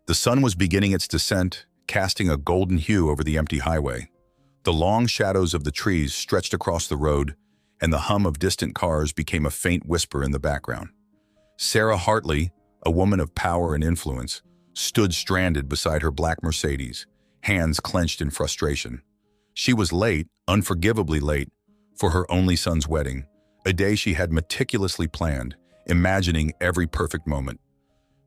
The sun was beginning its descent, casting a golden hue over the empty highway. The long shadows of the trees stretched across the road, and the hum of distant cars became a faint whisper in the background. Sarah Hartley, a woman of power and influence, stood stranded beside her black Mercedes, hands clenched in frustration. She was late, unforgivably late, for her only son's wedding, a day she had meticulously planned, imagining every perfect moment.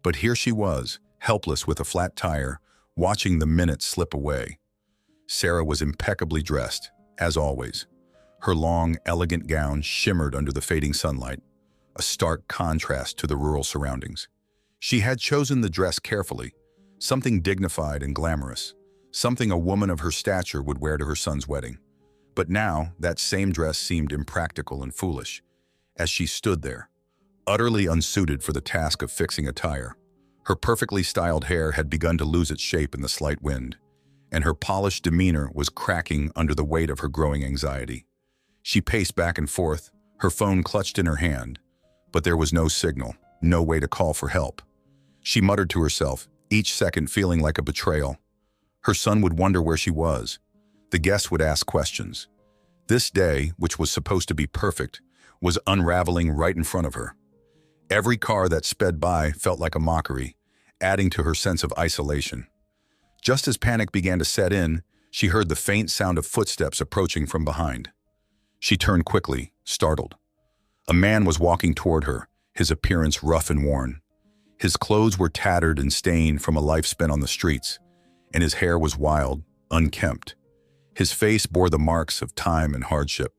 But here she was, helpless with a flat tire, watching the minutes slip away. Sarah was impeccably dressed, as always. Her long, elegant gown shimmered under the fading sunlight, a stark contrast to the rural surroundings. She had chosen the dress carefully, something dignified and glamorous, something a woman of her stature would wear to her son's wedding. But now, that same dress seemed impractical and foolish, as she stood there, utterly unsuited for the task of fixing a tire. Her perfectly styled hair had begun to lose its shape in the slight wind, and her polished demeanor was cracking under the weight of her growing anxiety. She paced back and forth, her phone clutched in her hand, but there was no signal, no way to call for help. She muttered to herself, each second feeling like a betrayal. Her son would wonder where she was. The guests would ask questions. This day, which was supposed to be perfect, was unraveling right in front of her. Every car that sped by felt like a mockery, adding to her sense of isolation. Just as panic began to set in, she heard the faint sound of footsteps approaching from behind. She turned quickly, startled. A man was walking toward her, his appearance rough and worn. His clothes were tattered and stained from a life spent on the streets, and his hair was wild, unkempt. His face bore the marks of time and hardship,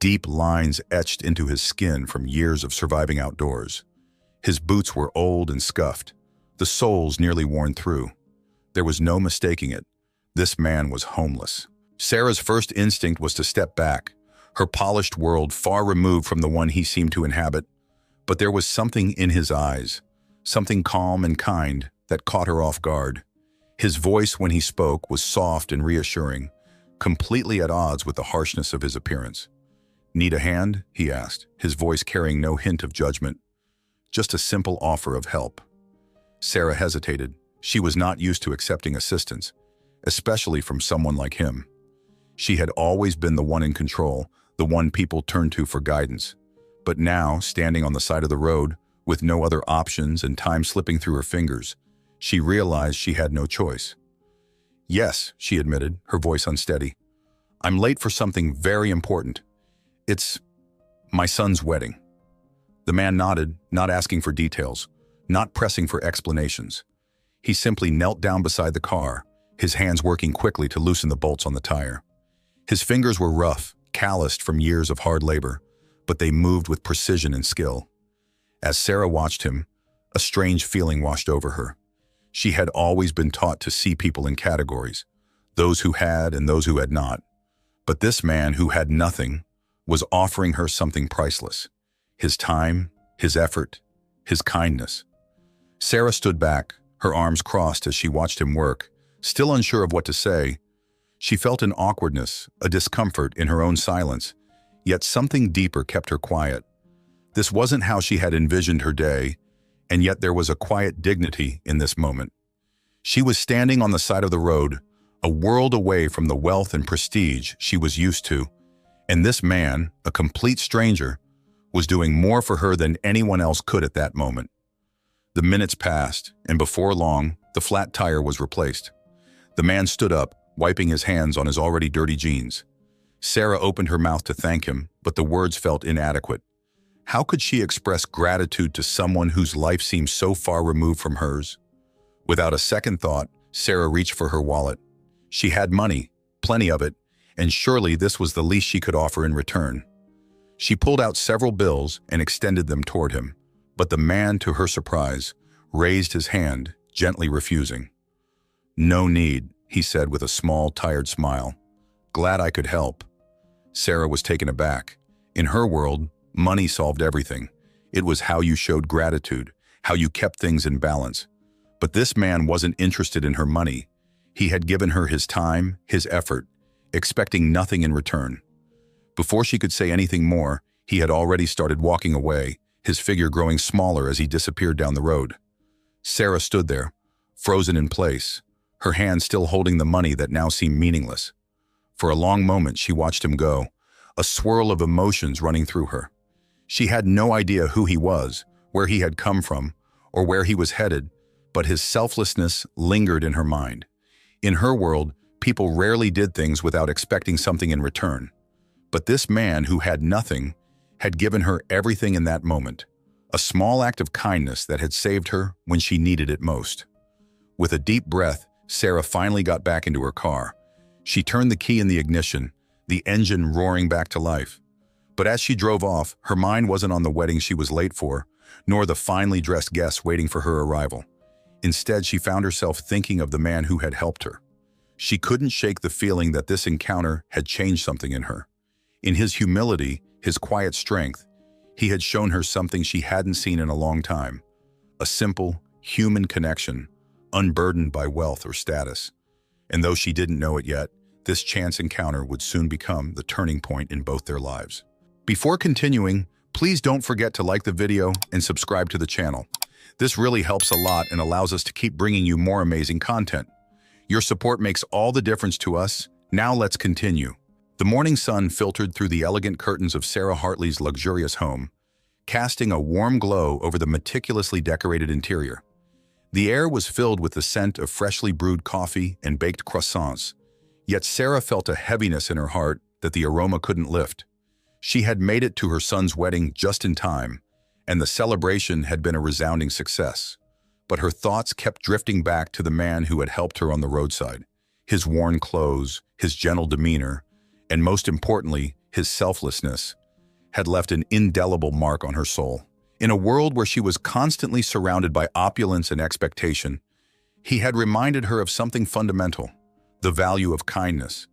deep lines etched into his skin from years of surviving outdoors. His boots were old and scuffed, the soles nearly worn through. There was no mistaking it. This man was homeless. Sarah's first instinct was to step back, her polished world far removed from the one he seemed to inhabit. But there was something in his eyes, something calm and kind, that caught her off guard. His voice when he spoke was soft and reassuring, completely at odds with the harshness of his appearance. "Need a hand?" he asked, his voice carrying no hint of judgment. Just a simple offer of help. Sarah hesitated. She was not used to accepting assistance, especially from someone like him. She had always been the one in control, the one people turned to for guidance. But now, standing on the side of the road, with no other options and time slipping through her fingers, she realized she had no choice. "Yes," she admitted, her voice unsteady. "I'm late for something very important. It's my son's wedding." The man nodded, not asking for details, not pressing for explanations. He simply knelt down beside the car, his hands working quickly to loosen the bolts on the tire. His fingers were rough, calloused from years of hard labor, but they moved with precision and skill. As Sarah watched him, a strange feeling washed over her. She had always been taught to see people in categories, those who had and those who had not. But this man who had nothing was offering her something priceless: his time, his effort, his kindness. Sarah stood back, her arms crossed as she watched him work, still unsure of what to say. She felt an awkwardness, a discomfort in her own silence, yet something deeper kept her quiet. This wasn't how she had envisioned her day, and yet there was a quiet dignity in this moment. She was standing on the side of the road, a world away from the wealth and prestige she was used to, and this man, a complete stranger, was doing more for her than anyone else could at that moment. The minutes passed, and before long, the flat tire was replaced. The man stood up, wiping his hands on his already dirty jeans. Sarah opened her mouth to thank him, but the words felt inadequate. How could she express gratitude to someone whose life seemed so far removed from hers? Without a second thought, Sarah reached for her wallet. She had money, plenty of it, and surely this was the least she could offer in return. She pulled out several bills and extended them toward him, but the man, to her surprise, raised his hand, gently refusing. "No need," he said with a small, tired smile. "Glad I could help." Sarah was taken aback. In her world, money solved everything. It was how you showed gratitude, how you kept things in balance. But this man wasn't interested in her money. He had given her his time, his effort, expecting nothing in return. Before she could say anything more, he had already started walking away, his figure growing smaller as he disappeared down the road. Sarah stood there, frozen in place, her hand still holding the money that now seemed meaningless. For a long moment she watched him go, a swirl of emotions running through her. She had no idea who he was, where he had come from, or where he was headed, but his selflessness lingered in her mind. In her world, people rarely did things without expecting something in return. But this man who had nothing had given her everything in that moment, a small act of kindness that had saved her when she needed it most. With a deep breath, Sarah finally got back into her car. She turned the key in the ignition, the engine roaring back to life. But as she drove off, her mind wasn't on the wedding she was late for, nor the finely dressed guests waiting for her arrival. Instead, she found herself thinking of the man who had helped her. She couldn't shake the feeling that this encounter had changed something in her. In his humility, his quiet strength, he had shown her something she hadn't seen in a long time. A simple, human connection, unburdened by wealth or status. And though she didn't know it yet, this chance encounter would soon become the turning point in both their lives. Before continuing, please don't forget to like the video and subscribe to the channel. This really helps a lot and allows us to keep bringing you more amazing content. Your support makes all the difference to us. Now let's continue. The morning sun filtered through the elegant curtains of Sarah Hartley's luxurious home, casting a warm glow over the meticulously decorated interior. The air was filled with the scent of freshly brewed coffee and baked croissants, yet Sarah felt a heaviness in her heart that the aroma couldn't lift. She had made it to her son's wedding just in time, and the celebration had been a resounding success. But her thoughts kept drifting back to the man who had helped her on the roadside. His worn clothes, his gentle demeanor, and most importantly, his selflessness, had left an indelible mark on her soul. In a world where she was constantly surrounded by opulence and expectation, he had reminded her of something fundamental, the value of kindness.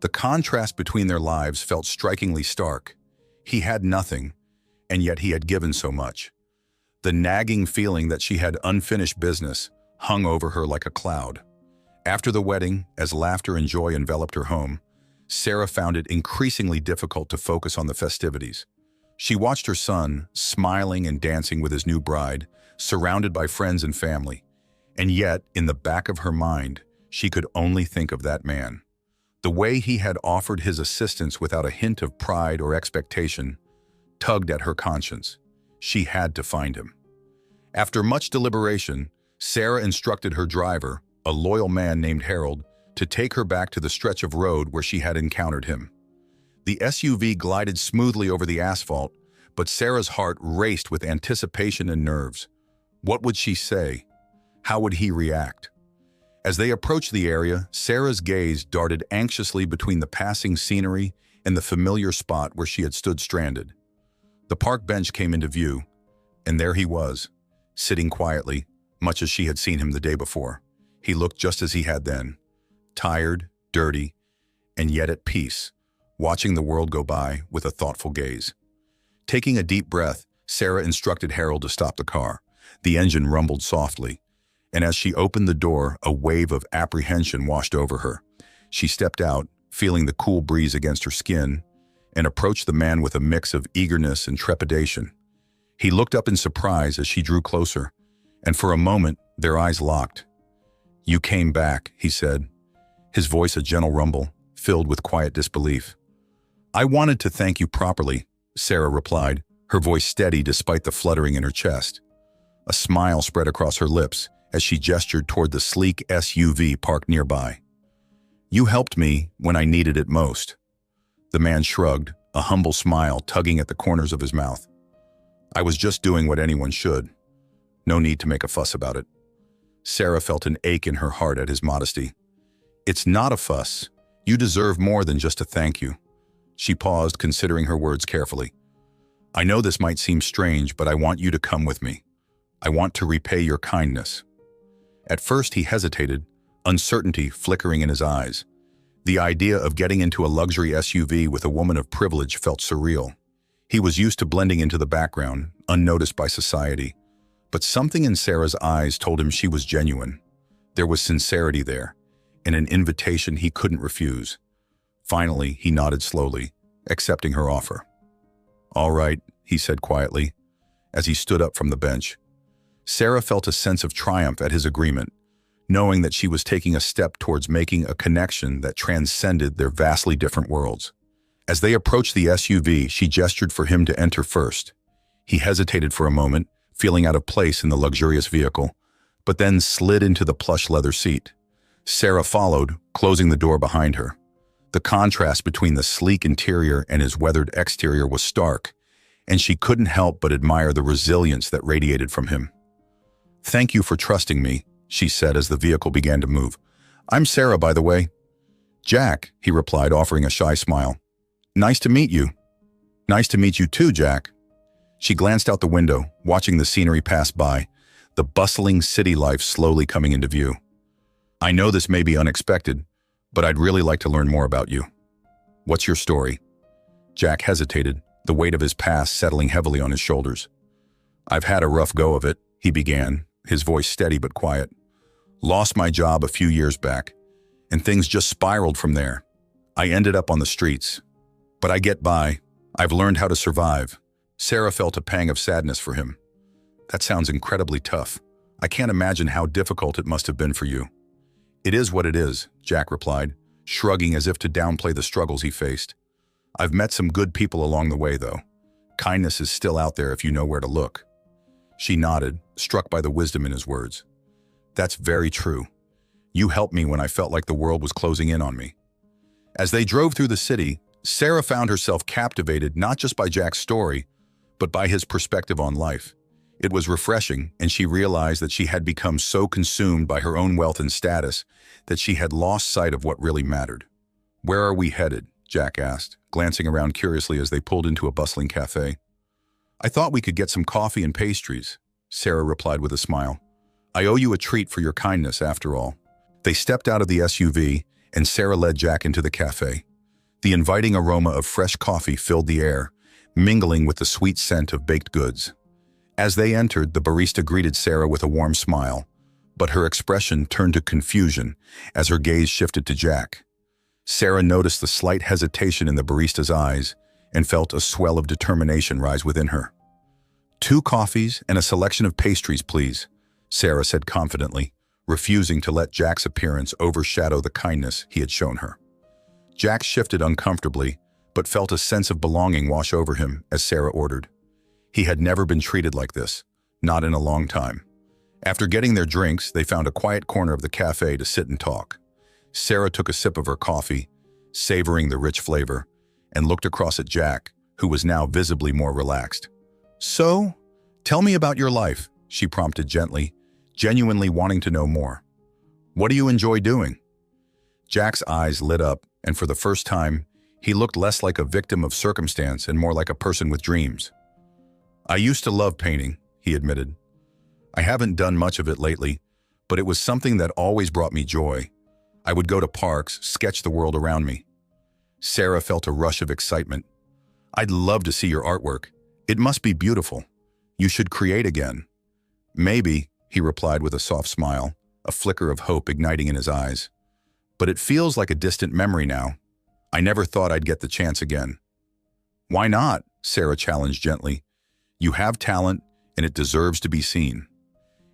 The contrast between their lives felt strikingly stark. He had nothing, and yet he had given so much. The nagging feeling that she had unfinished business hung over her like a cloud. After the wedding, as laughter and joy enveloped her home, Sarah found it increasingly difficult to focus on the festivities. She watched her son, smiling and dancing with his new bride, surrounded by friends and family. And yet, in the back of her mind, she could only think of that man. The way he had offered his assistance without a hint of pride or expectation tugged at her conscience. She had to find him. After much deliberation, Sarah instructed her driver, a loyal man named Harold, to take her back to the stretch of road where she had encountered him. The SUV glided smoothly over the asphalt, but Sarah's heart raced with anticipation and nerves. What would she say? How would he react? As they approached the area, Sarah's gaze darted anxiously between the passing scenery and the familiar spot where she had stood stranded. The park bench came into view, and there he was, sitting quietly, much as she had seen him the day before. He looked just as he had then, tired, dirty, and yet at peace, watching the world go by with a thoughtful gaze. Taking a deep breath, Sarah instructed Harold to stop the car. The engine rumbled softly, and as she opened the door, a wave of apprehension washed over her. She stepped out, feeling the cool breeze against her skin, and approached the man with a mix of eagerness and trepidation. He looked up in surprise as she drew closer, and for a moment, their eyes locked. "You came back," he said, his voice a gentle rumble, filled with quiet disbelief. "I wanted to thank you properly," Sarah replied, her voice steady despite the fluttering in her chest. A smile spread across her lips as she gestured toward the sleek SUV parked nearby. "You helped me when I needed it most." The man shrugged, a humble smile tugging at the corners of his mouth. "I was just doing what anyone should. No need to make a fuss about it." Sarah felt an ache in her heart at his modesty. "It's not a fuss. You deserve more than just a thank you." She paused, considering her words carefully. "I know this might seem strange, but I want you to come with me. I want to repay your kindness." At first he hesitated, uncertainty flickering in his eyes. The idea of getting into a luxury SUV with a woman of privilege felt surreal. He was used to blending into the background, unnoticed by society. But something in Sarah's eyes told him she was genuine. There was sincerity there, and an invitation he couldn't refuse. Finally, he nodded slowly, accepting her offer. "All right," he said quietly, as he stood up from the bench. Sarah felt a sense of triumph at his agreement. knowing that she was taking a step towards making a connection that transcended their vastly different worlds. As they approached the SUV, she gestured for him to enter first. He hesitated for a moment, feeling out of place in the luxurious vehicle, but then slid into the plush leather seat. Sarah followed, closing the door behind her. The contrast between the sleek interior and his weathered exterior was stark, and she couldn't help but admire the resilience that radiated from him. "Thank you for trusting me," she said as the vehicle began to move. "I'm Sarah, by the way." "Jack," he replied, offering a shy smile. "Nice to meet you." "Nice to meet you too, Jack." She glanced out the window, watching the scenery pass by, the bustling city life slowly coming into view. "I know this may be unexpected, but I'd really like to learn more about you. What's your story?" Jack hesitated, the weight of his past settling heavily on his shoulders. "I've had a rough go of it," he began, his voice steady but quiet. "Lost my job a few years back, and things just spiraled from there. I ended up on the streets. But I get by. I've learned how to survive." Sarah felt a pang of sadness for him. "That sounds incredibly tough. I can't imagine how difficult it must have been for you." "It is what it is," Jack replied, shrugging as if to downplay the struggles he faced. "I've met some good people along the way, though. Kindness is still out there if you know where to look." She nodded, struck by the wisdom in his words. "That's very true. You helped me when I felt like the world was closing in on me." As they drove through the city, Sarah found herself captivated not just by Jack's story, but by his perspective on life. It was refreshing, and she realized that she had become so consumed by her own wealth and status that she had lost sight of what really mattered. "Where are we headed?" Jack asked, glancing around curiously as they pulled into a bustling cafe. "I thought we could get some coffee and pastries," Sarah replied with a smile. "I owe you a treat for your kindness, after all." They stepped out of the SUV, and Sarah led Jack into the cafe. The inviting aroma of fresh coffee filled the air, mingling with the sweet scent of baked goods. As they entered, the barista greeted Sarah with a warm smile, but her expression turned to confusion as her gaze shifted to Jack. Sarah noticed the slight hesitation in the barista's eyes and felt a swell of determination rise within her. "2 coffees and a selection of pastries, please," Sarah said confidently, refusing to let Jack's appearance overshadow the kindness he had shown her. Jack shifted uncomfortably, but felt a sense of belonging wash over him as Sarah ordered. He had never been treated like this, not in a long time. After getting their drinks, they found a quiet corner of the cafe to sit and talk. Sarah took a sip of her coffee, savoring the rich flavor, and looked across at Jack, who was now visibly more relaxed. "So, tell me about your life," she prompted gently, genuinely wanting to know more. "What do you enjoy doing?" Jack's eyes lit up, and for the first time, he looked less like a victim of circumstance and more like a person with dreams. "I used to love painting," he admitted. "I haven't done much of it lately, but it was something that always brought me joy. I would go to parks, sketch the world around me." Sarah felt a rush of excitement. "I'd love to see your artwork. It must be beautiful. You should create again." "Maybe," he replied with a soft smile, a flicker of hope igniting in his eyes. "But it feels like a distant memory now. I never thought I'd get the chance again." "Why not?" Sarah challenged gently. "You have talent, and it deserves to be seen."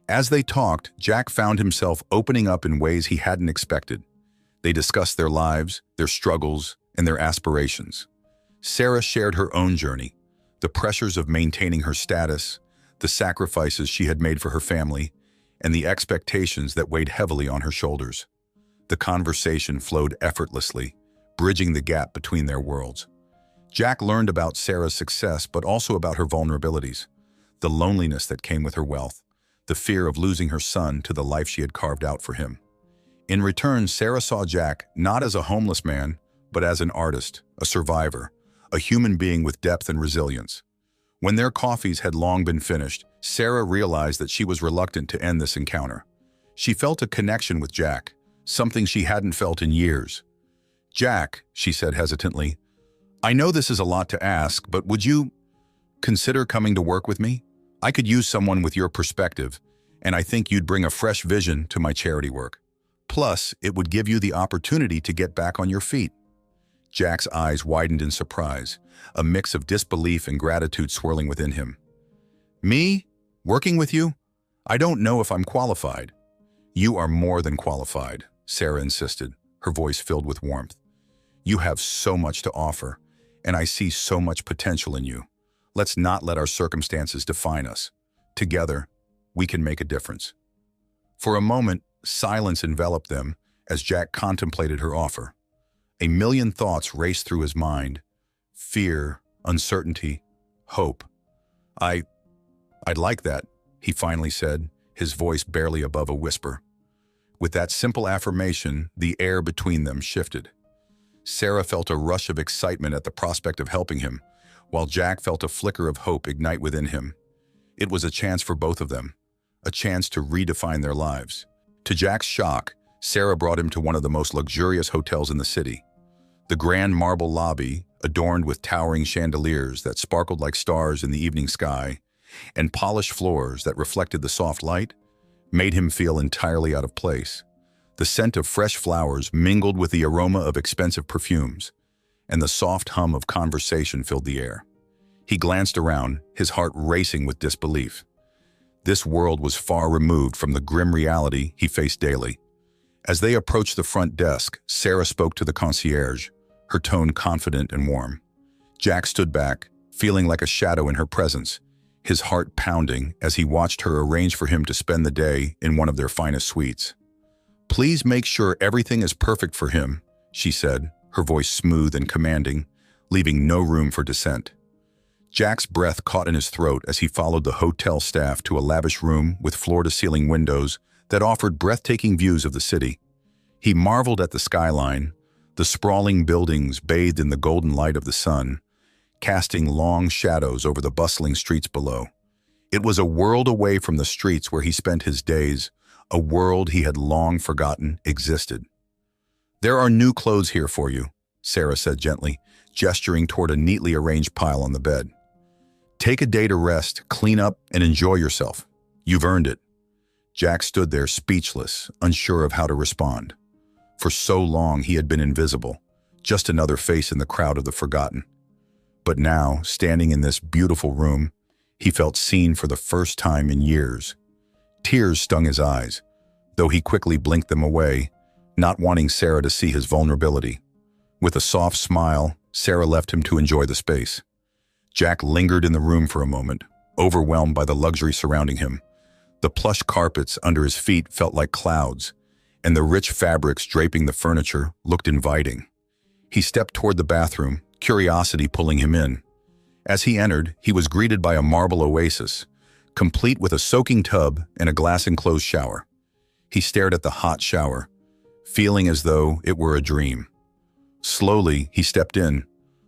As they talked, Jack found himself opening up in ways he hadn't expected. They discussed their lives, their struggles, and their aspirations. Sarah shared her own journey, the pressures of maintaining her status, the sacrifices she had made for her family, and the expectations that weighed heavily on her shoulders. The conversation flowed effortlessly, bridging the gap between their worlds. Jack learned about Sarah's success, but also about her vulnerabilities, the loneliness that came with her wealth, the fear of losing her son to the life she had carved out for him. In return, Sarah saw Jack not as a homeless man, but as an artist, a survivor, a human being with depth and resilience. When their coffees had long been finished, Sarah realized that she was reluctant to end this encounter. She felt a connection with Jack, something she hadn't felt in years. "Jack," she said hesitantly, "I know this is a lot to ask, but would you consider coming to work with me? I could use someone with your perspective, and I think you'd bring a fresh vision to my charity work. Plus, it would give you the opportunity to get back on your feet." Jack's eyes widened in surprise, a mix of disbelief and gratitude swirling within him. "Me? Working with you? I don't know if I'm qualified. "You are more than qualified," Sarah insisted, her voice filled with warmth. "You have so much to offer, and I see so much potential in you. Let's not let our circumstances define us. Together, we can make a difference." For a moment, silence enveloped them as Jack contemplated her offer. A million thoughts raced through his mind: fear, uncertainty, hope. I'd like that," he finally said, his voice barely above a whisper. With that simple affirmation, the air between them shifted. Sarah felt a rush of excitement at the prospect of helping him, while Jack felt a flicker of hope ignite within him. It was a chance for both of them, a chance to redefine their lives. To Jack's shock, Sarah brought him to one of the most luxurious hotels in the city. The grand marble lobby, adorned with towering chandeliers that sparkled like stars in the evening sky, and polished floors that reflected the soft light, made him feel entirely out of place. The scent of fresh flowers mingled with the aroma of expensive perfumes, and the soft hum of conversation filled the air. He glanced around, his heart racing with disbelief. This world was far removed from the grim reality he faced daily. As they approached the front desk, Sarah spoke to the concierge, her tone confident and warm. Jack stood back, feeling like a shadow in her presence, his heart pounding as he watched her arrange for him to spend the day in one of their finest suites. "Please make sure everything is perfect for him," she said, her voice smooth and commanding, leaving no room for dissent. Jack's breath caught in his throat as he followed the hotel staff to a lavish room with floor-to-ceiling windows that offered breathtaking views of the city. He marveled at the skyline, the sprawling buildings bathed in the golden light of the sun, casting long shadows over the bustling streets below. It was a world away from the streets where he spent his days, a world he had long forgotten existed. "There are new clothes here for you," Sarah said gently, gesturing toward a neatly arranged pile on the bed. "Take a day to rest, clean up, and enjoy yourself. You've earned it." Jack stood there speechless, unsure of how to respond. For so long he had been invisible, just another face in the crowd of the forgotten. But now, standing in this beautiful room, he felt seen for the first time in years. Tears stung his eyes, though he quickly blinked them away, not wanting Sarah to see his vulnerability. With a soft smile, Sarah left him to enjoy the space. Jack lingered in the room for a moment, overwhelmed by the luxury surrounding him. The plush carpets under his feet felt like clouds, and the rich fabrics draping the furniture looked inviting. He stepped toward the bathroom, curiosity pulling him in. As he entered, he was greeted by a marble oasis, complete with a soaking tub and a glass-enclosed shower. He stared at the hot shower, feeling as though it were a dream. Slowly, he stepped in,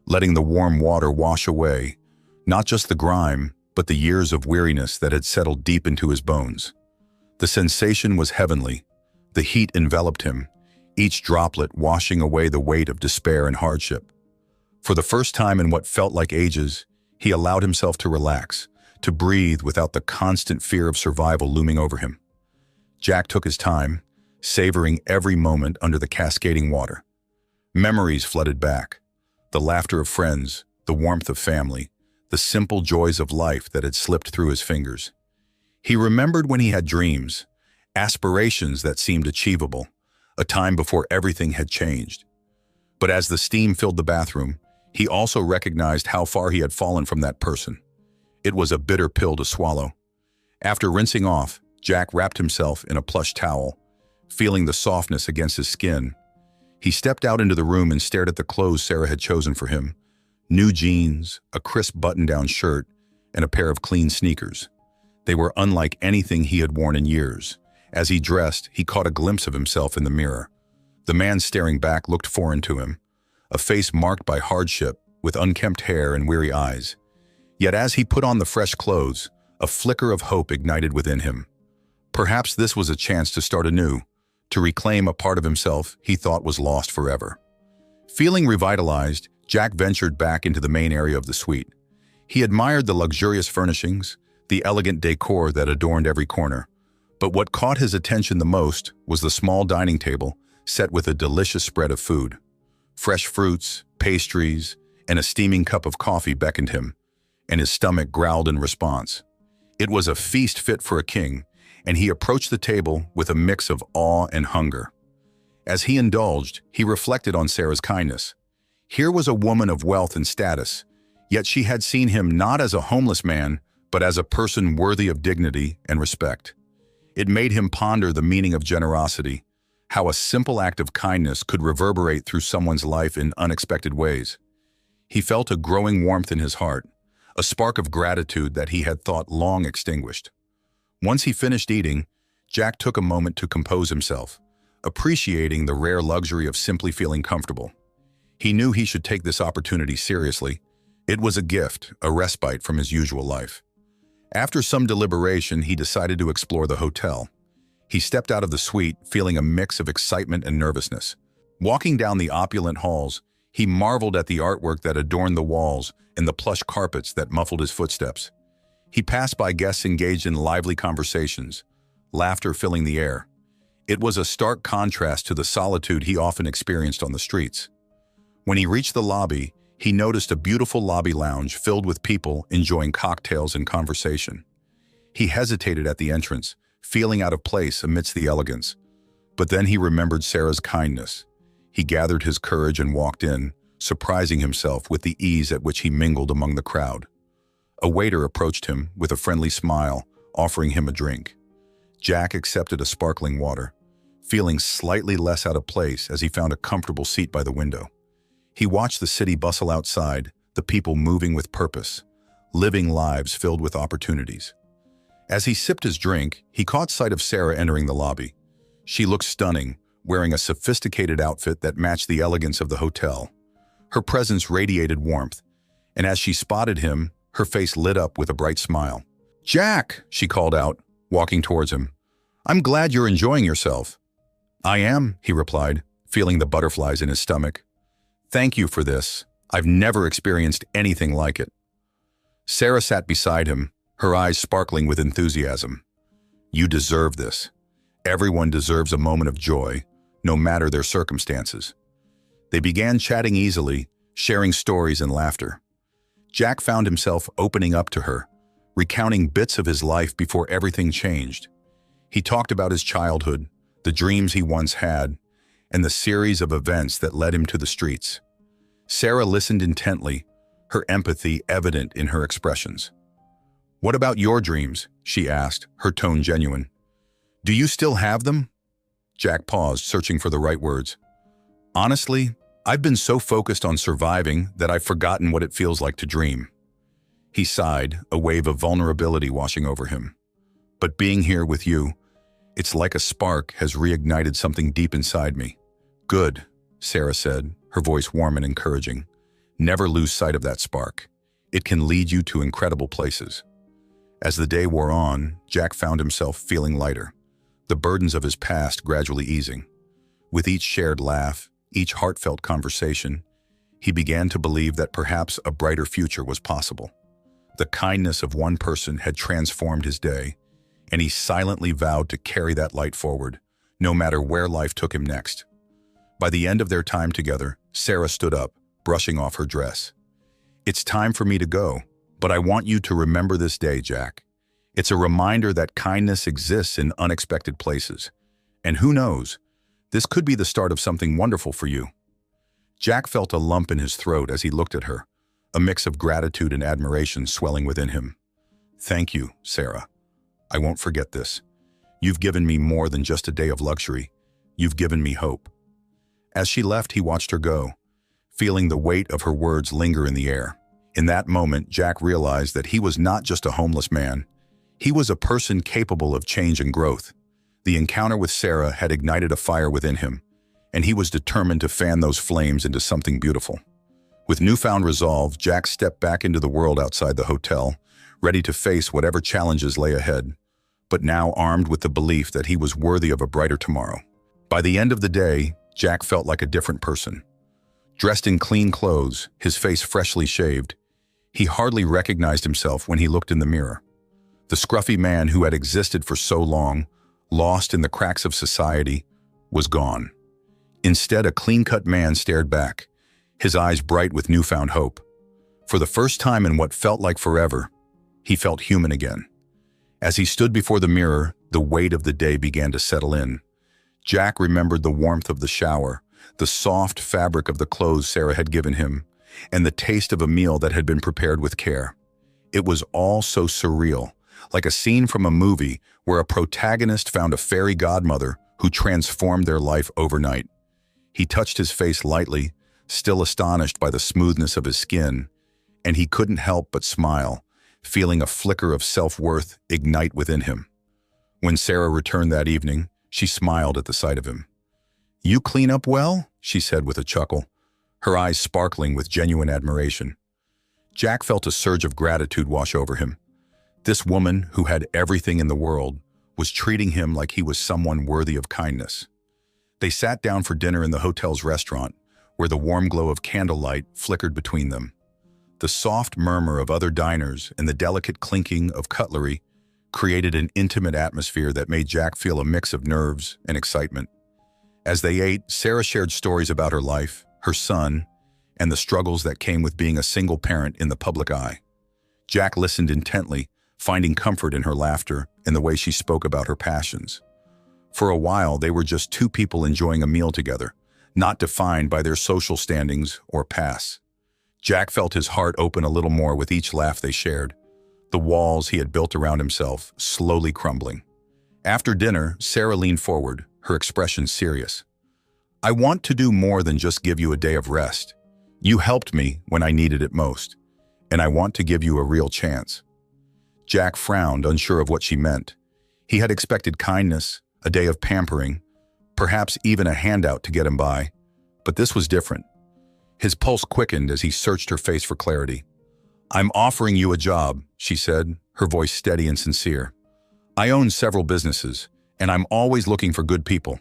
letting the warm water wash away, not just the grime, but the years of weariness that had settled deep into his bones. The sensation was heavenly. The heat enveloped him, each droplet washing away the weight of despair and hardship. For the first time in what felt like ages, he allowed himself to relax, to breathe without the constant fear of survival looming over him. Jack took his time, savoring every moment under the cascading water. Memories flooded back, the laughter of friends, the warmth of family, the simple joys of life that had slipped through his fingers. He remembered when he had dreams, aspirations that seemed achievable, a time before everything had changed. But as the steam filled the bathroom, he also recognized how far he had fallen from that person. It was a bitter pill to swallow. After rinsing off, Jack wrapped himself in a plush towel, feeling the softness against his skin. He stepped out into the room and stared at the clothes Sarah had chosen for him. New jeans, a crisp button-down shirt, and a pair of clean sneakers. They were unlike anything he had worn in years. As he dressed, he caught a glimpse of himself in the mirror. The man staring back looked foreign to him, a face marked by hardship, with unkempt hair and weary eyes. Yet as he put on the fresh clothes, a flicker of hope ignited within him. Perhaps this was a chance to start anew, to reclaim a part of himself he thought was lost forever. Feeling revitalized, Jack ventured back into the main area of the suite. He admired the luxurious furnishings, the elegant decor that adorned every corner. But what caught his attention the most was the small dining table set with a delicious spread of food. Fresh fruits, pastries, and a steaming cup of coffee beckoned him, and his stomach growled in response. It was a feast fit for a king, and he approached the table with a mix of awe and hunger. As he indulged, he reflected on Sarah's kindness. Here was a woman of wealth and status, yet she had seen him not as a homeless man, but as a person worthy of dignity and respect. It made him ponder the meaning of generosity, how a simple act of kindness could reverberate through someone's life in unexpected ways. He felt a growing warmth in his heart, a spark of gratitude that he had thought long extinguished. Once he finished eating, Jack took a moment to compose himself, appreciating the rare luxury of simply feeling comfortable. He knew he should take this opportunity seriously. It was a gift, a respite from his usual life. After some deliberation, he decided to explore the hotel. He stepped out of the suite, feeling a mix of excitement and nervousness. Walking down the opulent halls, he marveled at the artwork that adorned the walls and the plush carpets that muffled his footsteps. He passed by guests engaged in lively conversations, laughter filling the air. It was a stark contrast to the solitude he often experienced on the streets. When he reached the lobby, he noticed a beautiful lobby lounge filled with people enjoying cocktails and conversation. He hesitated at the entrance, feeling out of place amidst the elegance. But then he remembered Sarah's kindness. He gathered his courage and walked in, surprising himself with the ease at which he mingled among the crowd. A waiter approached him with a friendly smile, offering him a drink. Jack accepted a sparkling water, feeling slightly less out of place as he found a comfortable seat by the window. He watched the city bustle outside, the people moving with purpose, living lives filled with opportunities. As he sipped his drink, he caught sight of Sarah entering the lobby. She looked stunning, wearing a sophisticated outfit that matched the elegance of the hotel. Her presence radiated warmth, and as she spotted him, her face lit up with a bright smile. "Jack," she called out, walking towards him. "I'm glad you're enjoying yourself." "I am," he replied, feeling the butterflies in his stomach. "Thank you for this. I've never experienced anything like it." Sarah sat beside him, her eyes sparkling with enthusiasm. "You deserve this. Everyone deserves a moment of joy, no matter their circumstances." They began chatting easily, sharing stories and laughter. Jack found himself opening up to her, recounting bits of his life before everything changed. He talked about his childhood, the dreams he once had, and the series of events that led him to the streets. Sarah listened intently, her empathy evident in her expressions. "What about your dreams?" she asked, her tone genuine. "Do you still have them?" Jack paused, searching for the right words. "Honestly, I've been so focused on surviving that I've forgotten what it feels like to dream." He sighed, a wave of vulnerability washing over him. "But being here with you, it's like a spark has reignited something deep inside me." "Good," Sarah said, her voice warm and encouraging. "Never lose sight of that spark. It can lead you to incredible places." As the day wore on, Jack found himself feeling lighter, the burdens of his past gradually easing. With each shared laugh, each heartfelt conversation, he began to believe that perhaps a brighter future was possible. The kindness of one person had transformed his day, and he silently vowed to carry that light forward, no matter where life took him next. By the end of their time together, Sarah stood up, brushing off her dress. "It's time for me to go, but I want you to remember this day, Jack. It's a reminder that kindness exists in unexpected places. And who knows, this could be the start of something wonderful for you." Jack felt a lump in his throat as he looked at her, a mix of gratitude and admiration swelling within him. "Thank you, Sarah. I won't forget this. You've given me more than just a day of luxury. You've given me hope." As she left, he watched her go, feeling the weight of her words linger in the air. In that moment, Jack realized that he was not just a homeless man. He was a person capable of change and growth. The encounter with Sarah had ignited a fire within him, and he was determined to fan those flames into something beautiful. With newfound resolve, Jack stepped back into the world outside the hotel, ready to face whatever challenges lay ahead, but now armed with the belief that he was worthy of a brighter tomorrow. By the end of the day, Jack felt like a different person. Dressed in clean clothes, his face freshly shaved, he hardly recognized himself when he looked in the mirror. The scruffy man who had existed for so long, lost in the cracks of society, was gone. Instead, a clean-cut man stared back, his eyes bright with newfound hope. For the first time in what felt like forever, he felt human again. As he stood before the mirror, the weight of the day began to settle in. Jack remembered the warmth of the shower, the soft fabric of the clothes Sarah had given him, and the taste of a meal that had been prepared with care. It was all so surreal, like a scene from a movie where a protagonist found a fairy godmother who transformed their life overnight. He touched his face lightly, still astonished by the smoothness of his skin, and he couldn't help but smile, feeling a flicker of self-worth ignite within him. When Sarah returned that evening, she smiled at the sight of him. "You clean up well?" she said with a chuckle, her eyes sparkling with genuine admiration. Jack felt a surge of gratitude wash over him. This woman, who had everything in the world, was treating him like he was someone worthy of kindness. They sat down for dinner in the hotel's restaurant, where the warm glow of candlelight flickered between them. The soft murmur of other diners and the delicate clinking of cutlery created an intimate atmosphere that made Jack feel a mix of nerves and excitement. As they ate, Sarah shared stories about her life, her son, and the struggles that came with being a single parent in the public eye. Jack listened intently, finding comfort in her laughter and the way she spoke about her passions. For a while, they were just two people enjoying a meal together, not defined by their social standings or past. Jack felt his heart open a little more with each laugh they shared, the walls he had built around himself slowly crumbling. After dinner, Sarah leaned forward, her expression serious. "I want to do more than just give you a day of rest. You helped me when I needed it most, and I want to give you a real chance." Jack frowned, unsure of what she meant. He had expected kindness, a day of pampering, perhaps even a handout to get him by, but this was different. His pulse quickened as he searched her face for clarity. "I'm offering you a job," she said, her voice steady and sincere. "I own several businesses, and I'm always looking for good people.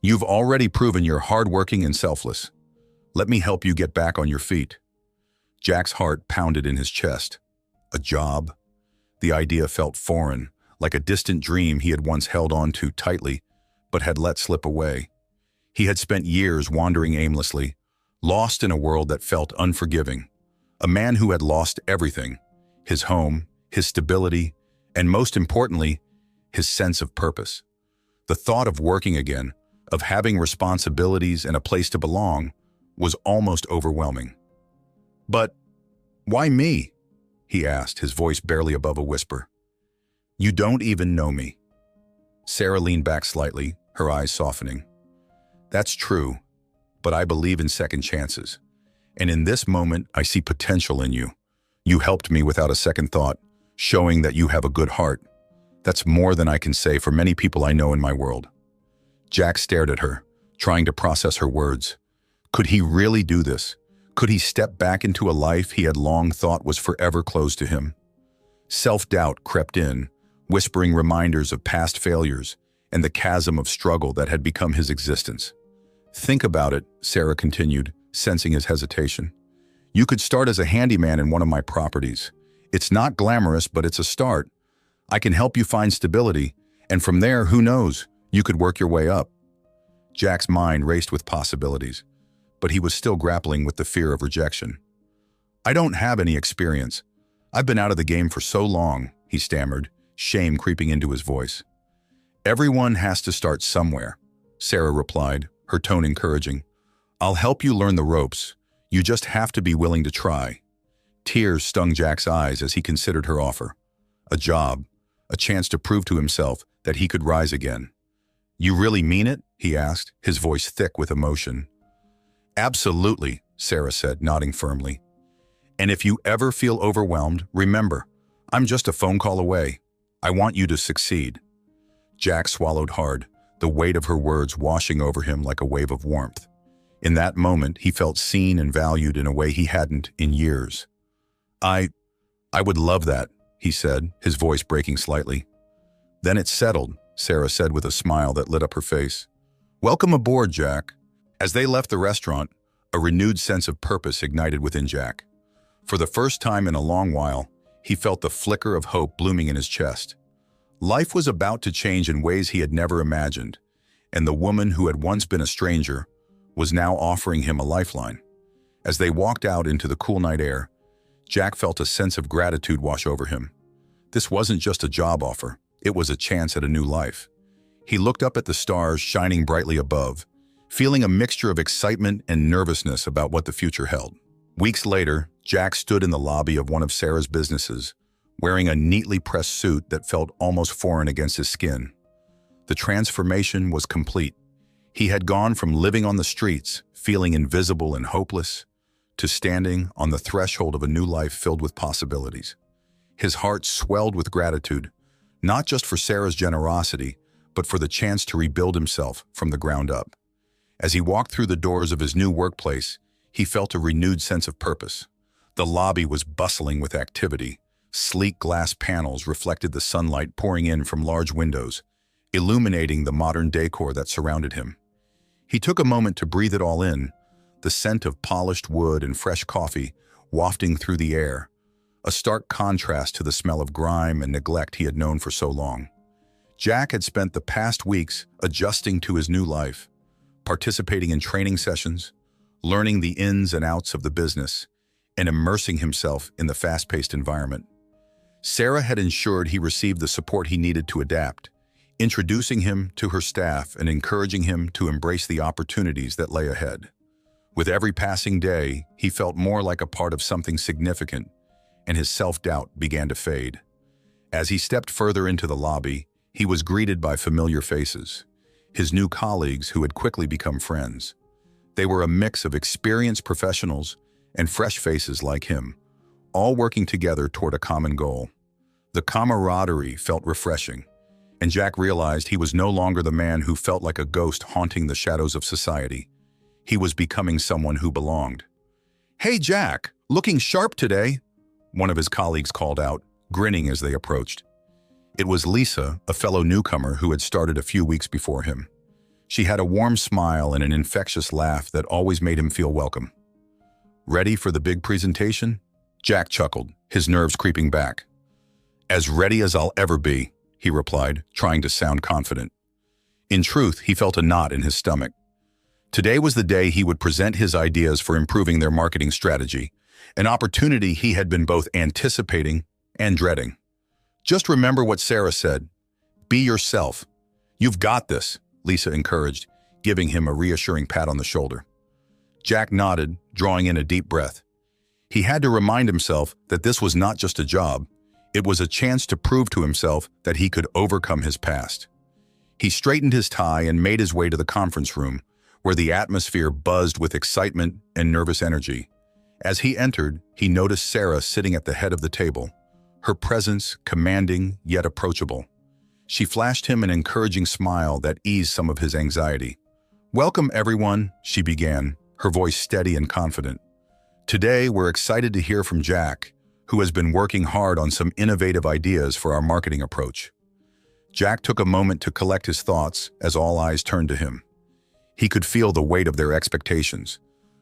You've already proven you're hardworking and selfless. Let me help you get back on your feet." Jack's heart pounded in his chest. A job? The idea felt foreign, like a distant dream he had once held on to tightly, but had let slip away. He had spent years wandering aimlessly, lost in a world that felt unforgiving. A man who had lost everything: his home, his stability, and most importantly, his sense of purpose. The thought of working again, of having responsibilities and a place to belong, was almost overwhelming. "But why me?" he asked, his voice barely above a whisper. "You don't even know me." Sarah leaned back slightly, her eyes softening. "That's true, but I believe in second chances. And in this moment, I see potential in you. You helped me without a second thought, showing that you have a good heart. That's more than I can say for many people I know in my world." Jack stared at her, trying to process her words. Could he really do this? Could he step back into a life he had long thought was forever closed to him? Self-doubt crept in, whispering reminders of past failures and the chasm of struggle that had become his existence. "Think about it," Sarah continued, sensing his hesitation. "You could start as a handyman in one of my properties. It's not glamorous, but it's a start. I can help you find stability, and from there, who knows, you could work your way up." Jack's mind raced with possibilities, but he was still grappling with the fear of rejection. "I don't have any experience. I've been out of the game for so long," he stammered, shame creeping into his voice. "Everyone has to start somewhere," Sarah replied, her tone encouraging. "I'll help you learn the ropes. You just have to be willing to try." Tears stung Jack's eyes as he considered her offer. A job, a chance to prove to himself that he could rise again. "You really mean it?" he asked, his voice thick with emotion. "Absolutely," Sarah said, nodding firmly. "And if you ever feel overwhelmed, remember, I'm just a phone call away. I want you to succeed." Jack swallowed hard, the weight of her words washing over him like a wave of warmth. In that moment, he felt seen and valued in a way he hadn't in years. I would love that," he said, his voice breaking slightly. "Then it's settled," Sarah said with a smile that lit up her face. "Welcome aboard, Jack." As they left the restaurant, a renewed sense of purpose ignited within Jack. For the first time in a long while, he felt the flicker of hope blooming in his chest. Life was about to change in ways he had never imagined, and the woman who had once been a stranger was now offering him a lifeline. As they walked out into the cool night air, Jack felt a sense of gratitude wash over him. This wasn't just a job offer, it was a chance at a new life. He looked up at the stars shining brightly above, feeling a mixture of excitement and nervousness about what the future held. Weeks later, Jack stood in the lobby of one of Sarah's businesses, wearing a neatly pressed suit that felt almost foreign against his skin. The transformation was complete. He had gone from living on the streets, feeling invisible and hopeless, to standing on the threshold of a new life filled with possibilities. His heart swelled with gratitude, not just for Sarah's generosity, but for the chance to rebuild himself from the ground up. As he walked through the doors of his new workplace, he felt a renewed sense of purpose. The lobby was bustling with activity. Sleek glass panels reflected the sunlight pouring in from large windows, illuminating the modern decor that surrounded him. He took a moment to breathe it all in, the scent of polished wood and fresh coffee wafting through the air, a stark contrast to the smell of grime and neglect he had known for so long. Jack had spent the past weeks adjusting to his new life, participating in training sessions, learning the ins and outs of the business, and immersing himself in the fast-paced environment. Sarah had ensured he received the support he needed to adapt, introducing him to her staff and encouraging him to embrace the opportunities that lay ahead. With every passing day, he felt more like a part of something significant, and his self-doubt began to fade. As he stepped further into the lobby, he was greeted by familiar faces, his new colleagues who had quickly become friends. They were a mix of experienced professionals and fresh faces like him, all working together toward a common goal. The camaraderie felt refreshing, and Jack realized he was no longer the man who felt like a ghost haunting the shadows of society. He was becoming someone who belonged. "Hey Jack, looking sharp today," one of his colleagues called out, grinning as they approached. It was Lisa, a fellow newcomer who had started a few weeks before him. She had a warm smile and an infectious laugh that always made him feel welcome. "Ready for the big presentation?" Jack chuckled, his nerves creeping back. "As ready as I'll ever be," he replied, trying to sound confident. In truth, he felt a knot in his stomach. Today was the day he would present his ideas for improving their marketing strategy, an opportunity he had been both anticipating and dreading. "Just remember what Sarah said. Be yourself. You've got this," Lisa encouraged, giving him a reassuring pat on the shoulder. Jack nodded, drawing in a deep breath. He had to remind himself that this was not just a job, it was a chance to prove to himself that he could overcome his past. He straightened his tie and made his way to the conference room, where the atmosphere buzzed with excitement and nervous energy. As he entered, he noticed Sarah sitting at the head of the table, her presence commanding yet approachable. She flashed him an encouraging smile that eased some of his anxiety. "Welcome, everyone," she began, her voice steady and confident. "Today, we're excited to hear from Jack, who has been working hard on some innovative ideas for our marketing approach." Jack took a moment to collect his thoughts as all eyes turned to him. He could feel the weight of their expectations,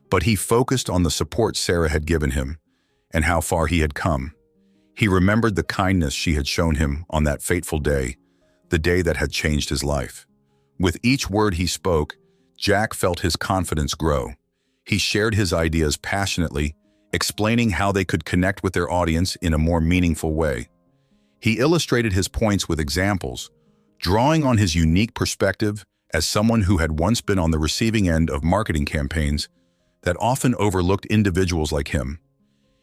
but he focused on the support Sarah had given him and how far he had come. He remembered the kindness she had shown him on that fateful day, the day that had changed his life. With each word he spoke, Jack felt his confidence grow. He shared his ideas passionately, explaining how they could connect with their audience in a more meaningful way. He illustrated his points with examples, drawing on his unique perspective as someone who had once been on the receiving end of marketing campaigns that often overlooked individuals like him.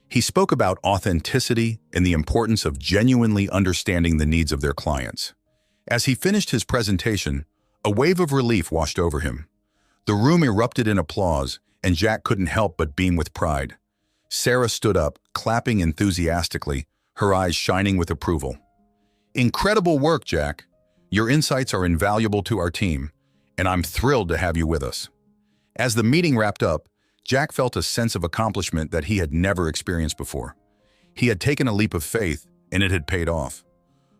He spoke about authenticity and the importance of genuinely understanding the needs of their clients. As he finished his presentation, a wave of relief washed over him. The room erupted in applause, and Jack couldn't help but beam with pride. Sarah stood up, clapping enthusiastically, her eyes shining with approval. "Incredible work, Jack. Your insights are invaluable to our team, and I'm thrilled to have you with us." As the meeting wrapped up, Jack felt a sense of accomplishment that he had never experienced before. He had taken a leap of faith, and it had paid off.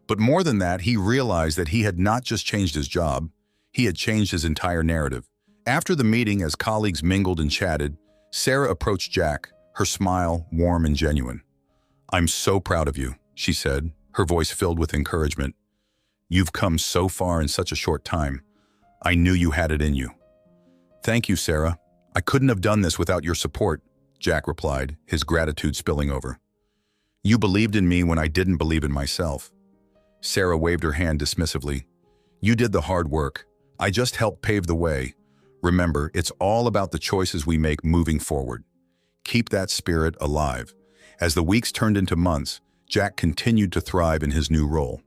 But more than that, he realized that he had not just changed his job, he had changed his entire narrative. After the meeting, as colleagues mingled and chatted, Sarah approached Jack, her smile warm and genuine. "I'm so proud of you," she said, her voice filled with encouragement. "You've come so far in such a short time. I knew you had it in you." "Thank you, Sarah. I couldn't have done this without your support," Jack replied, his gratitude spilling over. You believed in me when I didn't believe in myself." Sarah waved her hand dismissively. "You did the hard work. I just helped pave the way. Remember, it's all about the choices we make moving forward. Keep that spirit alive." As the weeks turned into months, Jack continued to thrive in his new role.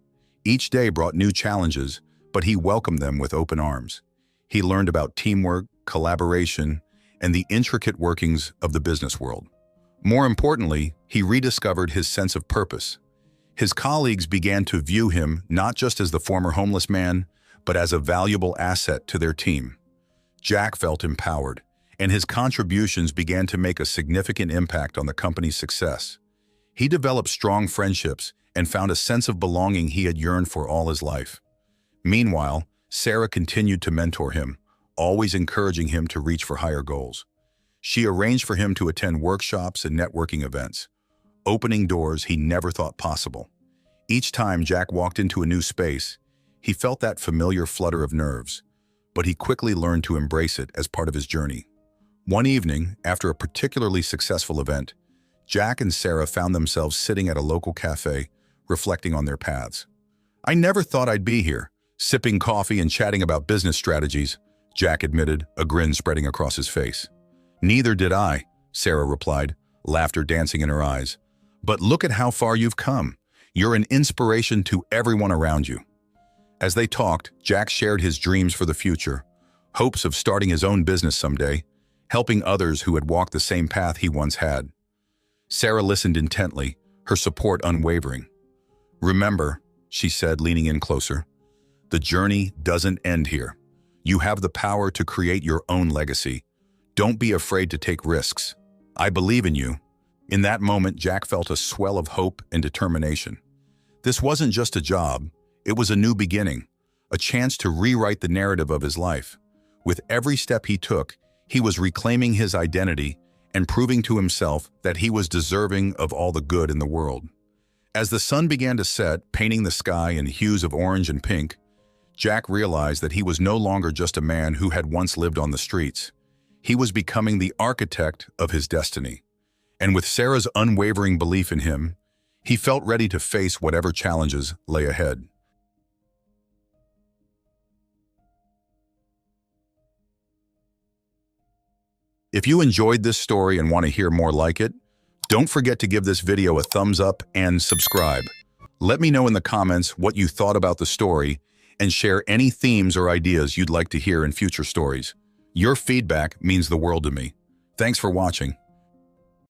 Each day brought new challenges, but he welcomed them with open arms. He learned about teamwork, collaboration, and the intricate workings of the business world. More importantly, he rediscovered his sense of purpose. His colleagues began to view him not just as the former homeless man, but as a valuable asset to their team. Jack felt empowered, and his contributions began to make a significant impact on the company's success. He developed strong friendships and found a sense of belonging he had yearned for all his life. Meanwhile, Sarah continued to mentor him, always encouraging him to reach for higher goals. She arranged for him to attend workshops and networking events, opening doors he never thought possible. Each time Jack walked into a new space, he felt that familiar flutter of nerves, but he quickly learned to embrace it as part of his journey. One evening, after a particularly successful event, Jack and Sarah found themselves sitting at a local cafe, reflecting on their paths. "I never thought I'd be here, sipping coffee and chatting about business strategies," Jack admitted, a grin spreading across his face. "Neither did I," Sarah replied, laughter dancing in her eyes. "But look at how far you've come. You're an inspiration to everyone around you." As they talked, Jack shared his dreams for the future, hopes of starting his own business someday, helping others who had walked the same path he once had. Sarah listened intently, her support unwavering. "Remember," she said, leaning in closer, "the journey doesn't end here. You have the power to create your own legacy. Don't be afraid to take risks. I believe in you." In that moment, Jack felt a swell of hope and determination. This wasn't just a job, it was a new beginning, a chance to rewrite the narrative of his life. With every step he took, he was reclaiming his identity and proving to himself that he was deserving of all the good in the world. As the sun began to set, painting the sky in hues of orange and pink, Jack realized that he was no longer just a man who had once lived on the streets. He was becoming the architect of his destiny. And with Sarah's unwavering belief in him, he felt ready to face whatever challenges lay ahead. If you enjoyed this story and want to hear more like it, don't forget to give this video a thumbs up and subscribe. Let me know in the comments what you thought about the story and share any themes or ideas you'd like to hear in future stories. Your feedback means the world to me. Thanks for watching.